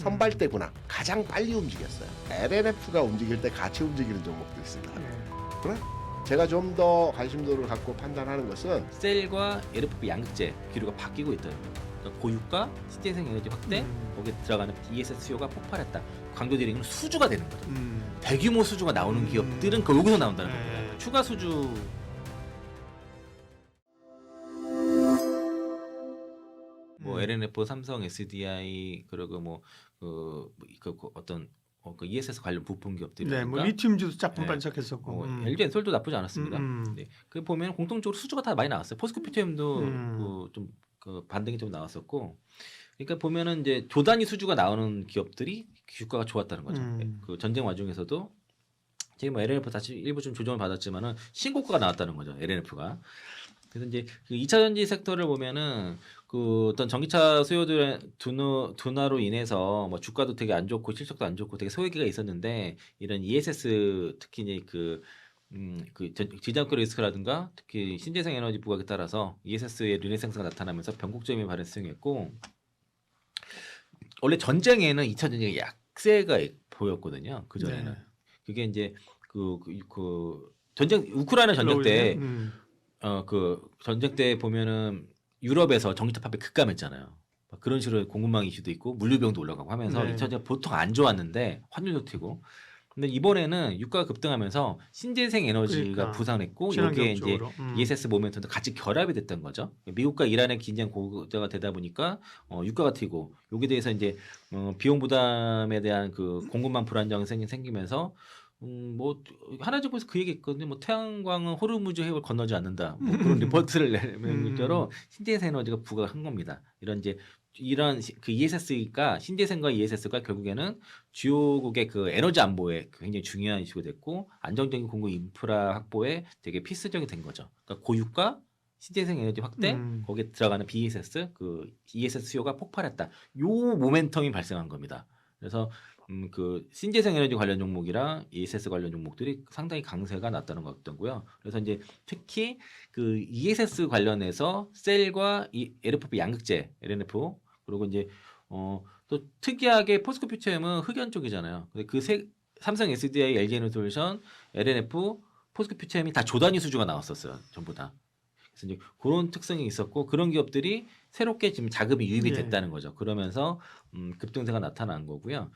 선발대구나 가장 빨리 움직였어요. LNF가 움직일 때 같이 움직이는 종목도 있습니다. 그러나 제가 좀 더 관심도를 갖고 판단하는 것은 셀과 LFP 양극재 기류가 바뀌고 있다는 거예요. 그러니까 고유가 신재생 에너지 확대, 거기에 들어가는 ESS 수요가 폭발했다. 강조드리는 수주가 되는 거죠. 대규모 수주가 나오는 기업들은 그 여기서 나온다는 겁니다. 추가 수주. 뭐 LNF, 삼성, SDI 그리고 그 어떤 그 ESS 관련 부품 기업들이 네, 뭐 리튬주도 작품 반짝했었고, 뭐 LG 엔솔도 나쁘지 않았습니다. 네. 그 보면 공통적으로 수주가 다 많이 나왔어요. 포스코피티엠도 좀 그 반등이 좀 나왔었고, 그러니까 보면은 이제 조단위 수주가 나오는 기업들이 주가가 좋았다는 거죠. 그 전쟁 와중에서도 지금 뭐 LNF 다시 일부 좀 조정을 받았지만은 신고가가 나왔다는 거죠. LNF가. 그래서 이제 그 2차 전지 섹터를 보면은 그 어떤 전기차 수요들의 둔화로 인해서 뭐 주가도 되게 안 좋고 실적도 안 좋고 되게 소외기가 있었는데, 이런 ESS 특히 이제 그 지정학교 리스크라든가 특히 신재생 에너지 부각에 따라서 ESS의 르네상스가 나타나면서 변곡점이 발생했고, 원래 전쟁에는 2차 전쟁에 약세가 보였거든요. 그 전에는. 그게 이제 그 전쟁 우크라이나 전쟁 때 그 전쟁 때 보면은 유럽에서 전기차 파업이 급감했잖아요. 막 그런 식으로 공급망 이슈도 있고 물류병도 올라가고 하면서 2차 전쟁 보통 안 좋았는데 환율도 튀고. 근데 이번에는 유가가 급등하면서 신재생 에너지가 부상했고, 여기에 이제 ESS 모멘텀도 같이 결합이 됐던 거죠. 미국과 이란의 긴장 고조가 되다 보니까 유가가 튀고, 여기에 대해서 이제 비용 부담에 대한 그 공급망 불안정이 생기면서 뭐 하나 정도에서 그 얘기했거든요. 뭐 태양광은 호르무즈 해협을 건너지 않는다. 뭐 그런 리포트를 내는 실제로 신재생 에너지가 부각한 겁니다. 이런 그 ESS가 신재생과 ESS가 결국에는 주요국의 그 에너지 안보에 굉장히 중요한 이슈가 됐고, 안정적인 공급 인프라 확보에 되게 필수적이 된 거죠. 그러니까 고유가 신재생 에너지 확대, 거기에 들어가는 BESS, 그 ESS 수요가 폭발했다. 요 모멘텀이 발생한 겁니다. 그래서 그 신재생 에너지 관련 종목이랑 ESS 관련 종목들이 상당히 강세가 났다는 것 같더라고요. 그래서 이제 특히 그 ESS 관련해서 셀과 LFP 양극재, LNF, 그리고 이제 또 특이하게 포스코퓨처엠은 흑연 쪽이잖아요. 삼성, SDI, LG에너솔루션, LNF, 포스코퓨처엠이 다 조단위 수주가 나왔었어요. 전부 다. 그래서 이제 그런 특성이 있었고, 그런 기업들이 새롭게 지금 자금이 유입이 됐다는 거죠. 그러면서 급등세가 나타난 거고요.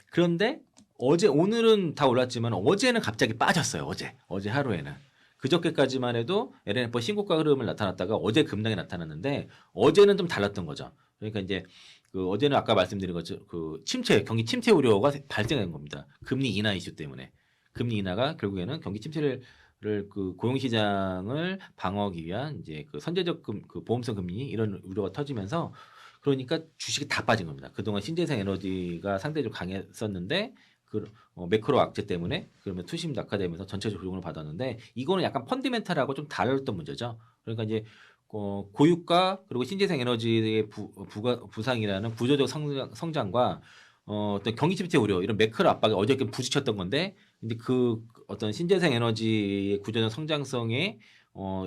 그런데 오늘은 다 올랐지만 어제는 갑자기 빠졌어요. 어제 하루에는. 그저께까지만 해도 LNF 신고가 흐름을 나타났다가 어제 급락이 나타났는데, 어제는 좀 달랐던 거죠. 그러니까 이제 그 어제는 아까 말씀드린 것처럼 그 경기 침체 우려가 발생한 겁니다. 금리 인하 이슈 때문에. 금리 인하가 결국에는 경기 침체를 그 고용시장을 방어하기 위한 이제 그 선제적 그 보험성 금리 이런 우려가 터지면서, 그러니까 주식이 다 빠진 겁니다. 그동안 신재생 에너지가 상대적으로 강했었는데 매크로 악재 때문에 그러면 투심 낙하되면서 전체적 조정을 받았는데, 이거는 약간 펀디멘탈하고 좀 다른 문제죠. 그러니까 이제 고유가 그리고 신재생 에너지의 부상이라는 구조적 성장과 어떤 경기 침체 우려, 이런 매크로 압박에 어저께 부딪혔던 건데, 근데 그 어떤 신재생 에너지의 구조적 성장성에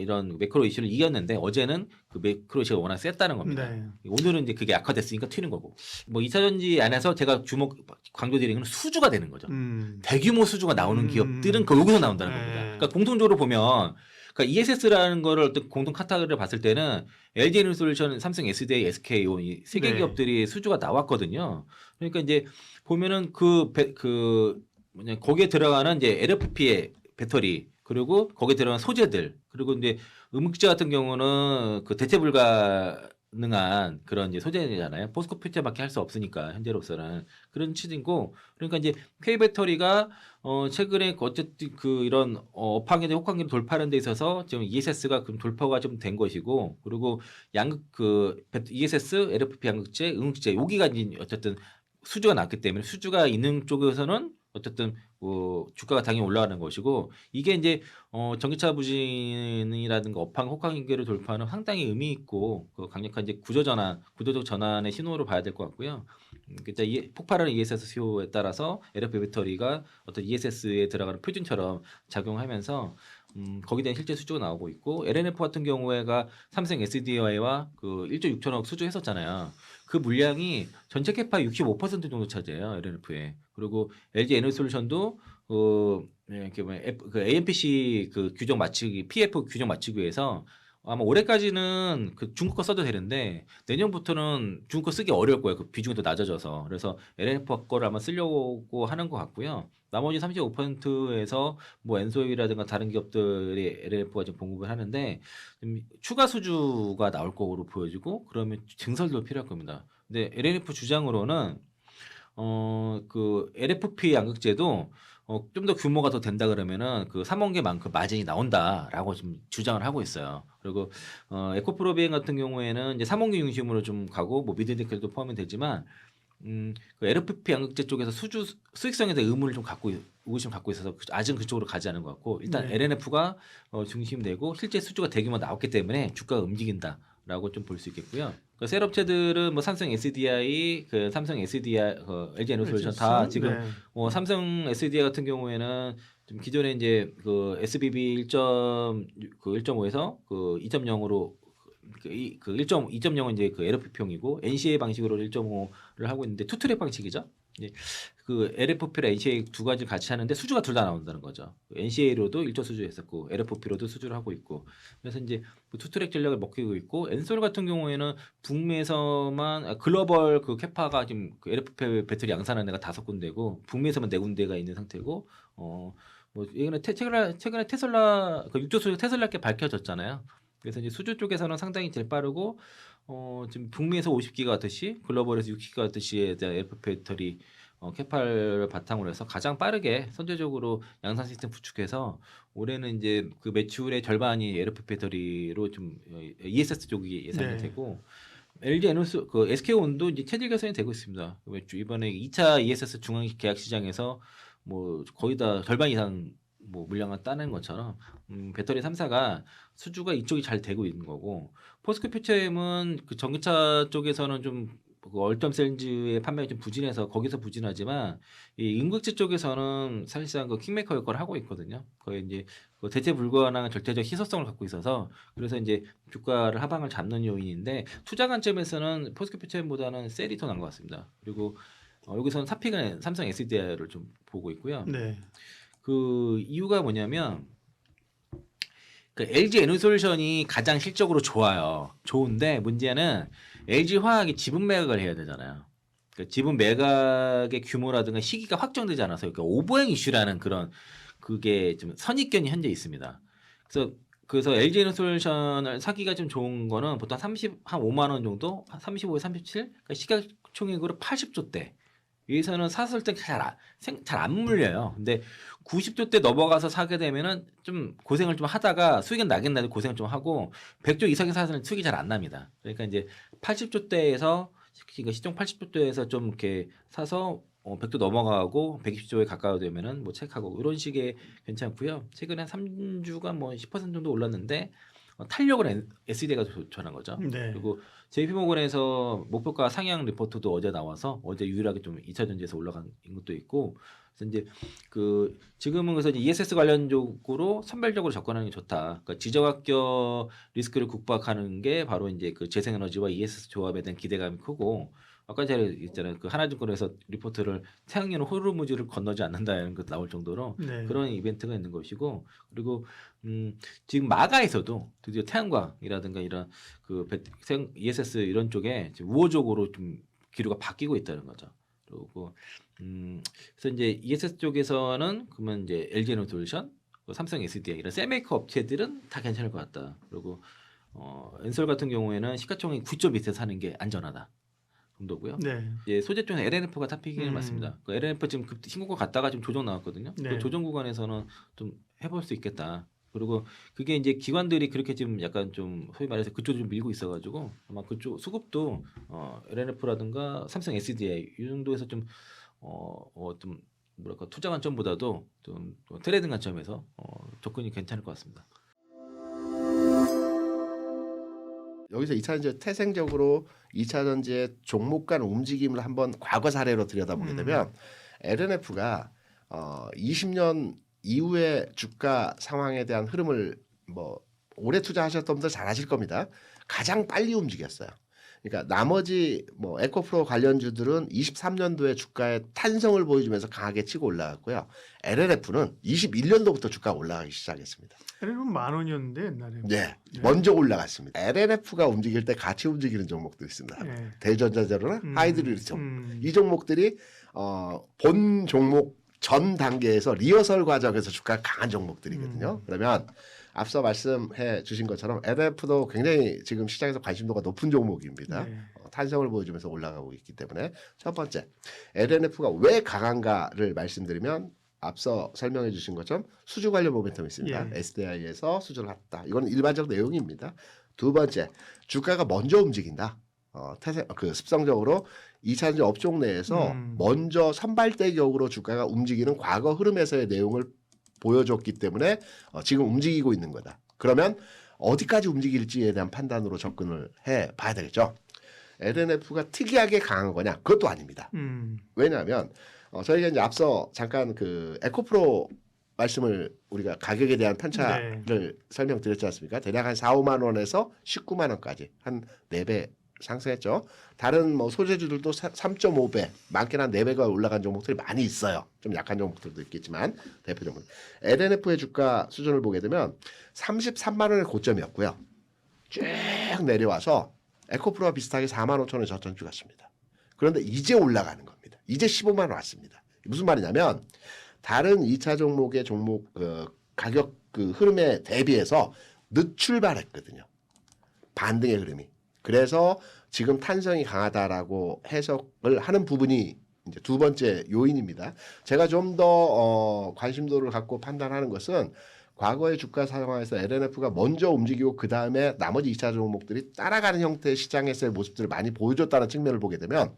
이런 매크로 이슈를 이겼는데, 어제는 그 매크로 이슈가 워낙 셌다는 겁니다. 오늘은 이제 그게 약화됐으니까 튀는 거고. 뭐 2차 전지 안에서 제가 강조드리는 건 수주가 되는 거죠. 대규모 수주가 나오는 기업들은 그 여기서 나온다는 겁니다. 그러니까 공통적으로 보면, 그러니까 ESS라는 거를 어떤 공동 카테고리를 봤을 때는 LG에너솔루션, 삼성, SDI, SKO 이 세 개 기업들이 수주가 나왔거든요. 그러니까 이제 보면은 거기에 들어가는 이제 LFP의 배터리, 그리고 거기에 들어가는 소재들, 그리고 이제 음극재 같은 경우는 그 대체 불가능한 그런 이제 소재잖아요. 포스코퓨처밖에 할 수 없으니까 현재로서는 그런 취지고. 그러니까 이제 K 배터리가 최근에 어쨌든 그 이런 업황에 혹한기를 돌파하는 데 있어서 지금 ESS가 그럼 돌파가 좀 된 것이고, 그리고 ESS, LFP 양극재, 음극재 여기가 이제 어쨌든 수주가 났기 때문에, 수주가 있는 쪽에서는 어쨌든 주가가 당연히 올라가는 것이고, 이게 이제 전기차 부진이라든가 업황 혹한기를 돌파하는 상당히 의미 있고 그 강력한 이제 구조적 전환의 신호로 봐야 될 것 같고요. 그러니까 폭발하는 ESS 수요에 따라서 LFP 배터리가 어떤 ESS에 들어가는 표준처럼 작용하면서 거기에 대한 실제 수주가 나오고 있고 LNF 같은 경우에가 삼성 SDI와 그 1조 6천억 수주했었잖아요. 그 물량이 전체 캐파 65% 정도 차지해요 LNF에. 그리고 LG 에너지솔루션도 그 AMPC 그 규정 맞추기 PF 규정 맞추기 위해서 아마 올해까지는 그 중국 거 써도 되는데 내년부터는 중국 거 쓰기 어려울 거예요. 그 비중이 더 낮아져서. 그래서 LNF 거를 아마 쓰려고 하는 것 같고요. 나머지 35%에서 뭐 엔소이라든가 다른 기업들이 LNF가 좀 공급을 하는데 추가 수주가 나올 거로 보여지고 그러면 증설도 필요할 겁니다. 근데 LNF 주장으로는 그 LFP 양극재도 좀 더 규모가 더 된다 그러면은 그 3원계만큼 마진이 나온다라고 좀 주장을 하고 있어요. 그리고 에코프로비엔 같은 경우에는 이제 3원계 중심으로 좀 가고 뭐 미드니켈도 포함이 되지만 그 LFP 양극재 쪽에서 수익성에 대한 의문을 좀 의구심 갖고 있어서 아직은 그쪽으로 가지 않은 것 같고 일단 네. LNF가 중심되고 실제 수주가 대규모 나왔기 때문에 주가가 움직인다라고 좀 볼 수 있겠고요. 그 셀 업체들은 뭐 삼성 SDI, 그 삼성 SDI, LG 에너지솔루션 다 지금 네. 삼성 SDI 같은 경우에는 좀 기존에 이제 그 SBB 1.5에서 그 2.0으로 그 2.0은 이제 그 LFP용이고 NCA 방식으로 1.5를 하고 있는데 투트랙 방식이죠. 이제 그 LFP랑 NCA 두 가지를 같이 하는데 수주가 둘 다 나온다는 거죠. NCA로도 1조 수주했었고 LFP로도 수주를 하고 있고 그래서 이제 그 투트랙 전략을 먹히고 있고 엔솔 같은 경우에는 북미에서만 글로벌 그 캐파가 지금 그 LFP 배터리 양산하는 데가 5군데고 북미에서만 4군데가 있는 상태고 뭐 이거는 최근에 테슬라 그 6조 수주 테슬라께 밝혀졌잖아요. 그래서 이제 수주 쪽에서는 상당히 제일 빠르고 지금 북미에서 50기가와트시, 글로벌에서 6기가와트시에 대한 LFP 배터리 캐파를 바탕으로 해서 가장 빠르게 선제적으로 양산 시스템 구축해서 올해는 이제 그 매출의 절반이 LFP 배터리로 좀 ESS 쪽이 예상이 네. 되고 LG 에너지 그 SK온도 이제 체질 개선이 되고 있습니다. 이번에 2차 ESS 중앙 계약 시장에서 뭐 거의 다 절반 이상 뭐 물량을 따는 것처럼 배터리 3사가 수주가 이쪽이 잘 되고 있는 거고 포스코 퓨처엠은 그 전기차 쪽에서는 좀그 얼텀 셀즈의 판매가 좀 부진해서 거기서 부진하지만 이 음극재 쪽에서는 사실상 그 킹메이커 역할을 하고 있거든요. 거의 이제 그 대체 불가능한 절대적 희소성을 갖고 있어서 그래서 이제 주가를 하방을 잡는 요인인데 투자 관점에서는 포스코 퓨처엠보다는 셀이 더 나은 것 같습니다. 그리고 여기서는 사픽은 삼성 SDI를 좀 보고 있고요. 네. 그 이유가 뭐냐면 그 LG 에너지솔루션이 가장 실적으로 좋아요. 좋은데 문제는 LG 화학이 지분 매각을 해야 되잖아요. 그 지분 매각의 규모라든가 시기가 확정되지 않아서 그러니까 오버행 이슈라는 그런 그게 좀 선입견이 현재 있습니다. 그래서 LG 에너지솔루션을 사기가 좀 좋은 거는 보통 한 5만 원 정도, 35에 37, 그러니까 시가총액으로 80조 대. 여기서는 샀을 때 잘 안 물려요. 근데 90조 대 넘어가서 사게 되면은 좀 고생을 좀 하다가 수익은 나긴 나도 고생을 좀 하고 100조 이상의 사서는 수익이 잘 안 납니다. 그러니까 이제 80조 대에서 시총 80조 대에서 좀 이렇게 사서 100조 넘어가고 120조에 가까워 되면은 뭐 체크하고 이런 식의 괜찮고요. 최근에 한 3주가 뭐 10% 정도 올랐는데 탄력은 SD가 좋다는 거죠. 네. 그리고 JP모건에서 목표가 상향 리포트도 어제 나와서 어제 유일하게 좀 2차 전지에서 올라간 것도 있고 그래서 이제 그 지금은 그래서 이제 ESS 관련 쪽으로 선별적으로 접근하는 게 좋다. 그러니까 지정학적 리스크를 국박하는 게 바로 이제 그 재생에너지와 ESS 조합에 대한 기대감이 크고 아까 제가 있잖아요. 그 하나증권에서 리포트를 태양열은 호르무즈를 건너지 않는다는 것 나올 정도로 네. 그런 이벤트가 있는 것이고 그리고 지금 마가에서도 드디어 태양광이라든가 이런 그 ESS 이런 쪽에 우호적으로 좀 기류가 바뀌고 있다는 거죠. 그리고 그래서 이제 ESS 쪽에서는 그러면 이제 LG 에너지솔루션, 삼성 SDI 이런 셀메이커 업체들은 다 괜찮을 것 같다. 그리고 엔솔 같은 경우에는 시가총액 9조 밑에 사는 게 안전하다. 정도고요. 네. 예, 소재 쪽에 LNF가 탑픽이 음. 맞습니다. 그 LNF 지금 신고가 갔다가 지금 조정 나왔거든요. 네. 그 조정 구간에서는 좀 해볼 수 있겠다. 그리고 그게 이제 기관들이 그렇게 지금 약간 좀 소위 말해서 그쪽으로 좀 밀고 있어가지고 아마 그쪽 수급도 LNF라든가 삼성 SDI 이 정도에서 좀 좀 뭐랄까 투자 관점보다도 좀 트레이딩 관점에서 접근이 괜찮을 것 같습니다. 여기서 2차전지 태생적으로 2차전지의 종목 간 움직임을 한번 과거 사례로 들여다보게 되면 LNF가 20년 이후의 주가 상황에 대한 흐름을 뭐 오래 투자하셨던 분들 잘 아실 겁니다. 가장 빨리 움직였어요. 그러니까 나머지 뭐 에코프로 관련주들은 23년도에 주가의 탄성을 보여주면서 강하게 치고 올라갔고요. LNF는 21년도부터 주가가 올라가기 시작했습니다. LNF는 10,000원이었는데 옛날에. 네, 먼저 올라갔습니다. LNF가 움직일 때 같이 움직이는 종목도 있습니다. 네. 대전자재로나 하이드리티움 이 종목들이 본 종목 전 단계에서 리허설 과정에서 주가가 강한 종목들이거든요. 그러면 앞서 말씀해 주신 것처럼 LNF도 굉장히 지금 시장에서 관심도가 높은 종목입니다. 네. 탄성을 보여주면서 올라가고 있기 때문에 첫 번째 LNF가 왜 강한가를 말씀드리면 앞서 설명해 주신 것처럼 수주 관련 모멘텀이 있습니다. 예. SDI에서 수주를 했다. 이건 일반적 내용입니다. 두 번째 주가가 먼저 움직인다. 습성적으로 2차전지 업종 내에서 먼저 선발대격으로 주가가 움직이는 과거 흐름에서의 내용을 보여줬기 때문에 지금 움직이고 있는 거다. 그러면 어디까지 움직일지에 대한 판단으로 접근을 해 봐야 되겠죠. LNF가 특이하게 강한 거냐? 그것도 아닙니다. 왜냐하면 저희가 이제 앞서 잠깐 그 에코프로 말씀을 우리가 가격에 대한 편차를 설명드렸지 않습니까? 대략 한 4, 5만 원에서 19만 원까지 한 4배 상승했죠. 다른 뭐 소재주들도 3.5배, 많게는 한 4배가 올라간 종목들이 많이 있어요. 좀 약한 종목들도 있겠지만 대표적으로 LNF의 주가 수준을 보게 되면 33만 원의 고점이었고요. 쭉 내려와서 에코프로와 비슷하게 4만 5천 원에 저점주 갔습니다. 그런데 이제 올라가는 겁니다. 이제 15만 원 왔습니다. 무슨 말이냐면 다른 2차 종목의 가격 흐름에 대비해서 늦 출발했거든요. 반등의 흐름이. 그래서 지금 탄성이 강하다라고 해석을 하는 부분이 이제 두 번째 요인입니다. 제가 좀 더 관심도를 갖고 판단하는 것은 과거의 주가 상황에서 LNF가 먼저 움직이고 그 다음에 나머지 2차 종목들이 따라가는 형태의 시장에서의 모습들을 많이 보여줬다는 측면을 보게 되면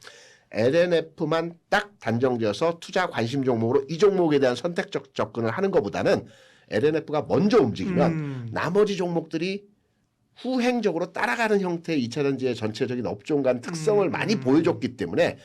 LNF만 딱 단정지어서 투자 관심 종목으로 이 종목에 대한 선택적 접근을 하는 것보다는 LNF가 먼저 움직이면 나머지 종목들이 후행적으로 따라가는 형태의 2차전지의 전체적인 업종 간 특성을 많이 보여줬기 때문에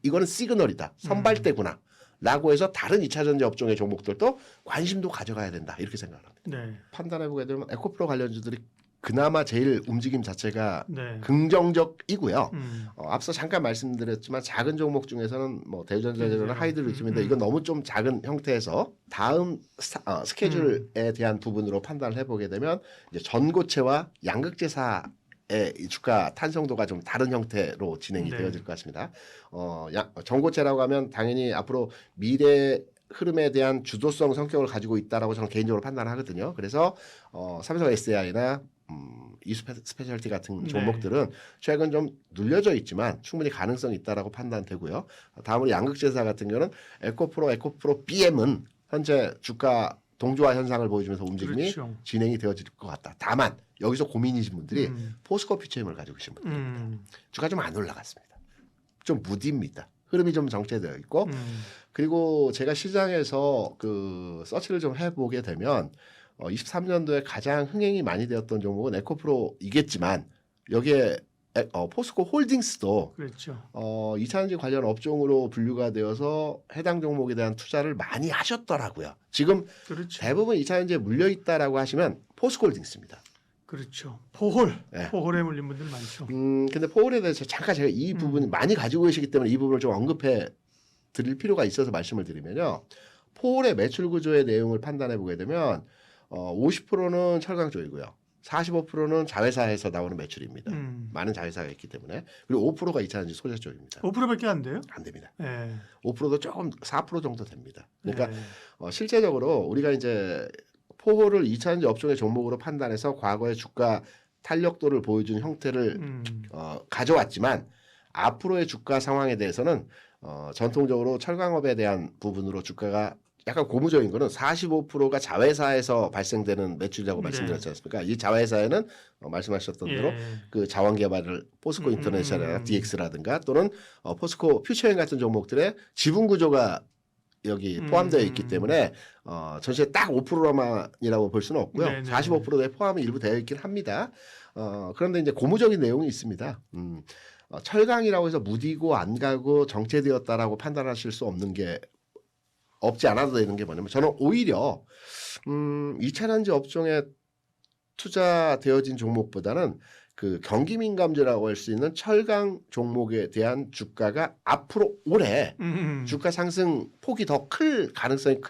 이거는 시그널이다. 선발대구나. 라고 해서 다른 2차전지 업종의 종목들도 관심도 가져가야 된다. 이렇게 생각을 합니다. 네. 판단해보게 되면 에코프로 관련주들이 그나마 제일 움직임 자체가 네. 긍정적이고요. 앞서 잠깐 말씀드렸지만 작은 종목 중에서는 뭐 대전자재로나 하이드리티움인데 이건 너무 좀 작은 형태에서 다음 스케줄에 대한 부분으로 판단을 해보게 되면 이제 전고체와 양극재사의 이 주가 탄성도가 좀 다른 형태로 진행이 되어질 것 같습니다. 전고체라고 하면 당연히 앞으로 미래 흐름에 대한 주도성 성격을 가지고 있다라고 저는 개인적으로 판단하거든요. 그래서 삼성 SDI나 이스페셜티 같은 종목들은 최근 좀 눌려져 있지만 충분히 가능성이 있다라고 판단되고요. 다음으로 양극재사 같은 경우는 에코프로 BM은 현재 주가 동조화 현상을 보여주면서 움직임이 진행이 되어질 것 같다. 다만 여기서 고민이신 분들이 포스코 퓨처엠을 가지고 계신 분들입니다. 주가 좀 안 올라갔습니다. 좀 무디입니다. 흐름이 좀 정체되어 있고 그리고 제가 시장에서 그 서치를 좀 해보게 되면 23년도에 가장 흥행이 많이 되었던 종목은 에코프로이겠지만 여기에 포스코 홀딩스도 그렇죠. 2차전지 관련 업종으로 분류가 되어서 해당 종목에 대한 투자를 많이 하셨더라고요. 지금 그렇죠. 대부분 2차전지에 물려있다라고 하시면 포스코 홀딩스입니다. 그렇죠. 포홀. 네. 포홀에 물린 분들 많죠. 근데 포홀에 대해서 잠깐 제가 이 부분이 많이 가지고 계시기 때문에 이 부분을 좀 언급해 드릴 필요가 있어서 말씀을 드리면요. 포홀의 매출 구조의 내용을 판단해 보게 되면 50%는 철강 쪽이고요. 45%는 자회사에서 나오는 매출입니다. 많은 자회사가 있기 때문에. 그리고 5%가 2차전지 소재 쪽입니다. 5%밖에 안 돼요? 안 됩니다. 네. 5%도 조금 4% 정도 됩니다. 그러니까 실제적으로 우리가 이제 포홀을 2차전지 업종의 종목으로 판단해서 과거의 주가 탄력도를 보여준 형태를 가져왔지만 앞으로의 주가 상황에 대해서는 전통적으로 철강업에 대한 부분으로 주가가 약간 고무적인 거는 45%가 자회사에서 발생되는 매출이라고 말씀드렸지 않습니까? 이 자회사에는 말씀하셨던 대로 그 자원 개발을 포스코 인터내셔널이나 DX라든가 또는 포스코 퓨처엠 같은 종목들의 지분 구조가 여기 포함되어 있기 때문에 전체 딱 5%만이라고 볼 수는 없고요. 45%에 포함이 일부 되어 있긴 합니다. 그런데 이제 고무적인 내용이 있습니다. 철강이라고 해서 무디고 안 가고 정체되었다라고 판단하실 수 없는 게 없지 않아도 되는 게 뭐냐면 저는 오히려 2차전지 업종에 투자되어진 종목보다는 그 경기 민감주라고 할 수 있는 철강 종목에 대한 주가가 앞으로 올해 주가 상승 폭이 더 클 가능성이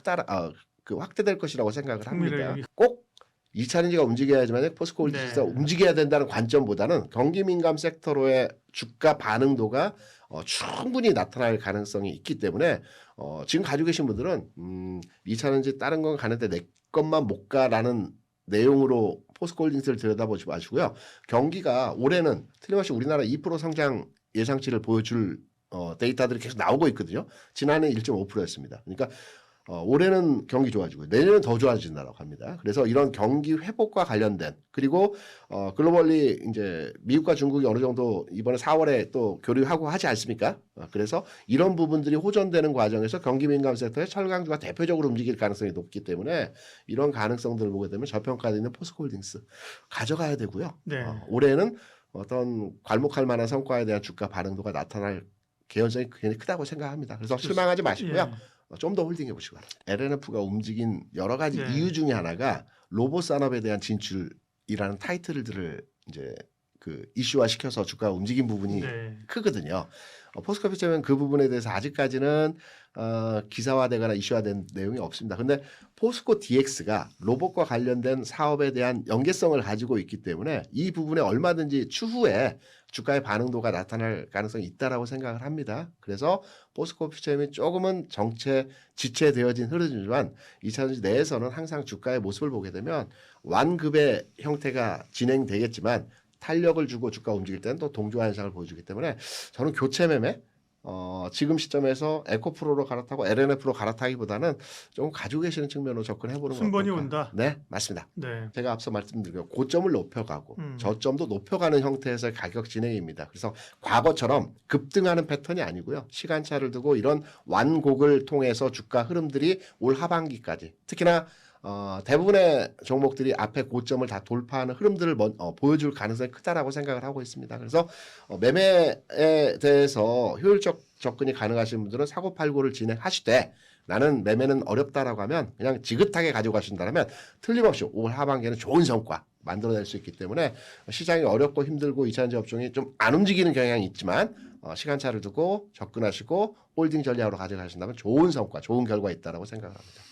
그 확대될 것이라고 생각을 합니다. 흥미로워요. 꼭 2차전지가 움직여야지만 포스코홀딩스가 네. 움직여야 된다는 관점보다는 경기 민감 섹터로의 주가 반응도가 충분히 나타날 가능성이 있기 때문에 지금 가지고 계신 분들은 2차전지 다른 건 가는데 내 것만 못 가라는 내용으로 포스코홀딩스를 들여다보지 마시고요. 경기가 올해는 틀림없이 우리나라 2% 성장 예상치를 보여줄 데이터들이 계속 나오고 있거든요. 지난해 1.5%였습니다. 그러니까 올해는 경기 좋아지고 내년은 더 좋아진다고 합니다. 그래서 이런 경기 회복과 관련된 그리고 글로벌리 이제 미국과 중국이 어느 정도 이번에 4월에 또 교류하고 하지 않습니까? 그래서 이런 부분들이 호전되는 과정에서 경기 민감 섹터의 철강주가 대표적으로 움직일 가능성이 높기 때문에 이런 가능성들을 보게 되면 저평가되어 있는 포스코홀딩스 가져가야 되고요. 네. 올해는 어떤 괄목할 만한 성과에 대한 주가 반응도가 나타날 개연성이 굉장히 크다고 생각합니다. 그래서 실망하지 마시고요. 예. 좀 더 홀딩해 보시기 바랍니다. LNF가 움직인 여러 가지 네. 이유 중에 하나가 로봇 산업에 대한 진출이라는 타이틀들을 이제 그 이슈화 시켜서 주가가 움직인 부분이 네. 크거든요. 포스코피처는 그 부분에 대해서 아직까지는 기사화되거나 이슈화된 내용이 없습니다. 근데 포스코 DX가 로봇과 관련된 사업에 대한 연계성을 가지고 있기 때문에 이 부분에 얼마든지 추후에 주가의 반응도가 나타날 가능성이 있다라고 생각을 합니다. 그래서 포스코 퓨처엠이 조금은 지체되어진 흐름이지만 2차전지 내에서는 항상 주가의 모습을 보게 되면 완급의 형태가 진행되겠지만 탄력을 주고 주가 움직일 때는 또 동조화 현상을 보여주기 때문에 저는 교체 매매 지금 시점에서 에코프로로 갈아타고 LNF로 갈아타기보다는 조금 가지고 계시는 측면으로 접근해보는 거 순번이 어떨까? 온다. 네, 맞습니다. 네. 제가 앞서 말씀드린 거 고점을 높여가고 저점도 높여가는 형태에서의 가격 진행입니다. 그래서 과거처럼 급등하는 패턴이 아니고요. 시간차를 두고 이런 완곡을 통해서 주가 흐름들이 올 하반기까지 특히나 대부분의 종목들이 앞에 고점을 다 돌파하는 흐름들을 보여줄 가능성이 크다라고 생각을 하고 있습니다. 그래서 매매에 대해서 효율적 접근이 가능하신 분들은 사고팔고를 진행하시되 나는 매매는 어렵다라고 하면 그냥 지긋하게 가져가신다면 틀림없이 올 하반기에는 좋은 성과 만들어낼 수 있기 때문에 시장이 어렵고 힘들고 2차전지 업종이 좀 안 움직이는 경향이 있지만 시간차를 두고 접근하시고 홀딩 전략으로 가져가신다면 좋은 성과, 좋은 결과 있다라고 생각합니다.